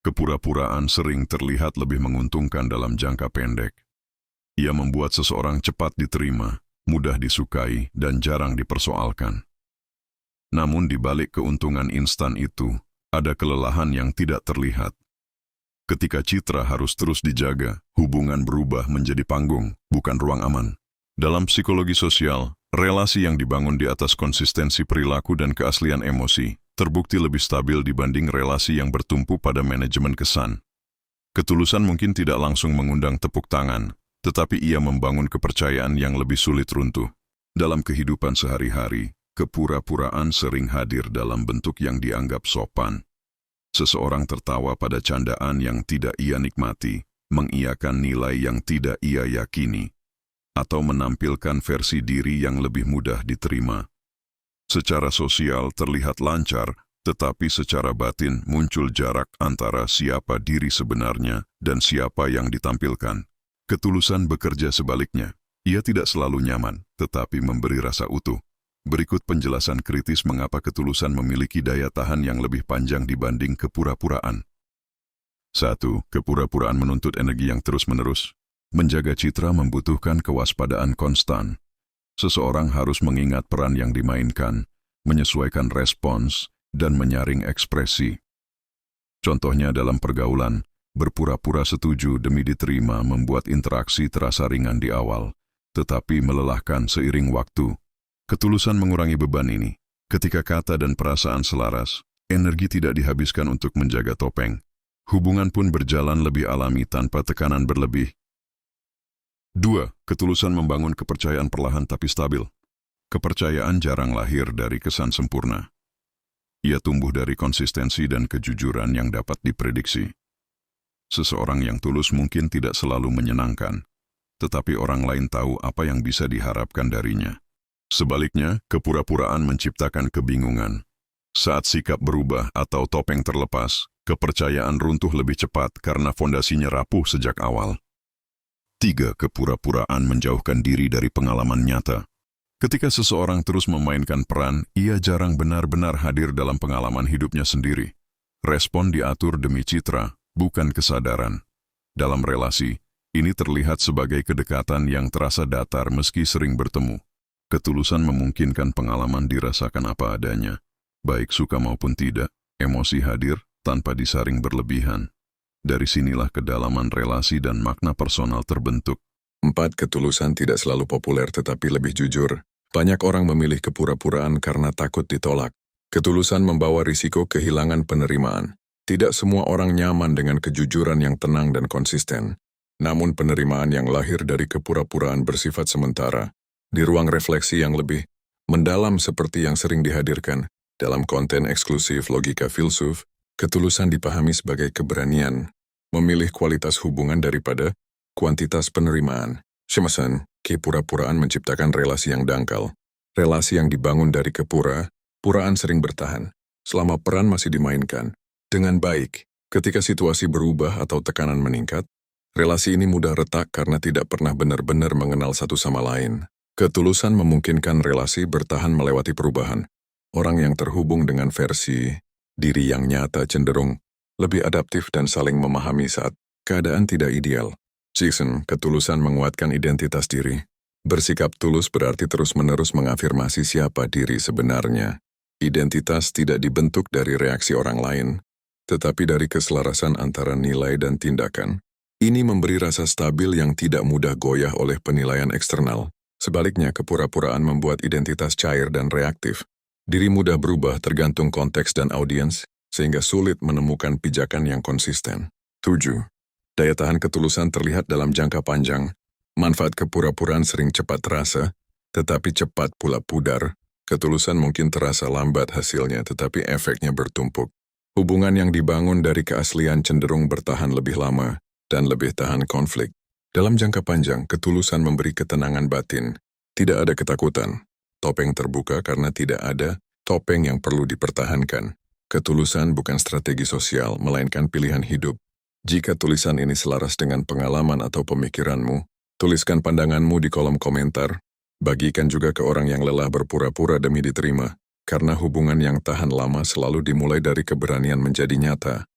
Kepura-puraan sering terlihat lebih menguntungkan dalam jangka pendek. Ia membuat seseorang cepat diterima, mudah disukai, dan jarang dipersoalkan. Namun di balik keuntungan instan itu, ada kelelahan yang tidak terlihat. Ketika citra harus terus dijaga, hubungan berubah menjadi panggung, bukan ruang aman. Dalam psikologi sosial, relasi yang dibangun di atas konsistensi perilaku dan keaslian emosi terbukti lebih stabil dibanding relasi yang bertumpu pada manajemen kesan. Ketulusan mungkin tidak langsung mengundang tepuk tangan, tetapi ia membangun kepercayaan yang lebih sulit runtuh. Dalam kehidupan sehari-hari, kepura-puraan sering hadir dalam bentuk yang dianggap sopan. Seseorang tertawa pada candaan yang tidak ia nikmati, mengiyakan nilai yang tidak ia yakini, atau menampilkan versi diri yang lebih mudah diterima. Secara sosial terlihat lancar, tetapi secara batin muncul jarak antara siapa diri sebenarnya dan siapa yang ditampilkan. Ketulusan bekerja sebaliknya. Ia tidak selalu nyaman, tetapi memberi rasa utuh. Berikut penjelasan kritis mengapa ketulusan memiliki daya tahan yang lebih panjang dibanding kepura-puraan. 1. Kepura-puraan menuntut energi yang terus-menerus. Menjaga citra membutuhkan kewaspadaan konstan. Seseorang harus mengingat peran yang dimainkan, menyesuaikan respons, dan menyaring ekspresi. Contohnya dalam pergaulan, berpura-pura setuju demi diterima membuat interaksi terasa ringan di awal, tetapi melelahkan seiring waktu. Ketulusan mengurangi beban ini. Ketika kata dan perasaan selaras, energi tidak dihabiskan untuk menjaga topeng. Hubungan pun berjalan lebih alami tanpa tekanan berlebih. 2. Ketulusan membangun kepercayaan perlahan tapi stabil. Kepercayaan jarang lahir dari kesan sempurna. Ia tumbuh dari konsistensi dan kejujuran yang dapat diprediksi. Seseorang yang tulus mungkin tidak selalu menyenangkan, tetapi orang lain tahu apa yang bisa diharapkan darinya. Sebaliknya, kepura-puraan menciptakan kebingungan. Saat sikap berubah atau topeng terlepas, kepercayaan runtuh lebih cepat karena fondasinya rapuh sejak awal. 3. Kepura-puraan menjauhkan diri dari pengalaman nyata. Ketika seseorang terus memainkan peran, ia jarang benar-benar hadir dalam pengalaman hidupnya sendiri. Respon diatur demi citra, bukan kesadaran. Dalam relasi, ini terlihat sebagai kedekatan yang terasa datar meski sering bertemu. Ketulusan memungkinkan pengalaman dirasakan apa adanya, baik suka maupun tidak, emosi hadir tanpa disaring berlebihan. Dari sinilah kedalaman relasi dan makna personal terbentuk. 4. Ketulusan tidak selalu populer tetapi lebih jujur. Banyak orang memilih kepura-puraan karena takut ditolak. Ketulusan membawa risiko kehilangan penerimaan. Tidak semua orang nyaman dengan kejujuran yang tenang dan konsisten. Namun penerimaan yang lahir dari kepura-puraan bersifat sementara. Di ruang refleksi yang lebih mendalam seperti yang sering dihadirkan dalam konten eksklusif Logika Filsuf, ketulusan dipahami sebagai keberanian memilih kualitas hubungan daripada kuantitas penerimaan. Semasan, kepura-puraan menciptakan relasi yang dangkal. Relasi yang dibangun dari kepura-puraan sering bertahan, selama peran masih dimainkan. Dengan baik, ketika situasi berubah atau tekanan meningkat, relasi ini mudah retak karena tidak pernah benar-benar mengenal satu sama lain. Ketulusan memungkinkan relasi bertahan melewati perubahan. Orang yang terhubung dengan versi diri yang nyata cenderung lebih adaptif dan saling memahami saat keadaan tidak ideal. Ketulusan menguatkan identitas diri. Bersikap tulus berarti terus-menerus mengafirmasi siapa diri sebenarnya. Identitas tidak dibentuk dari reaksi orang lain, tetapi dari keselarasan antara nilai dan tindakan. Ini memberi rasa stabil yang tidak mudah goyah oleh penilaian eksternal. Sebaliknya, kepura-puraan membuat identitas cair dan reaktif. Diri mudah berubah tergantung konteks dan audiens, sehingga sulit menemukan pijakan yang konsisten. 7. Daya tahan ketulusan terlihat dalam jangka panjang. Manfaat kepura-puraan sering cepat terasa, tetapi cepat pula pudar. Ketulusan mungkin terasa lambat hasilnya, tetapi efeknya bertumpuk. Hubungan yang dibangun dari keaslian cenderung bertahan lebih lama dan lebih tahan konflik. Dalam jangka panjang, ketulusan memberi ketenangan batin. Tidak ada ketakutan. Topeng terbuka karena tidak ada topeng yang perlu dipertahankan. Ketulusan bukan strategi sosial, melainkan pilihan hidup. Jika tulisan ini selaras dengan pengalaman atau pemikiranmu, tuliskan pandanganmu di kolom komentar. Bagikan juga ke orang yang lelah berpura-pura demi diterima, karena hubungan yang tahan lama selalu dimulai dari keberanian menjadi nyata.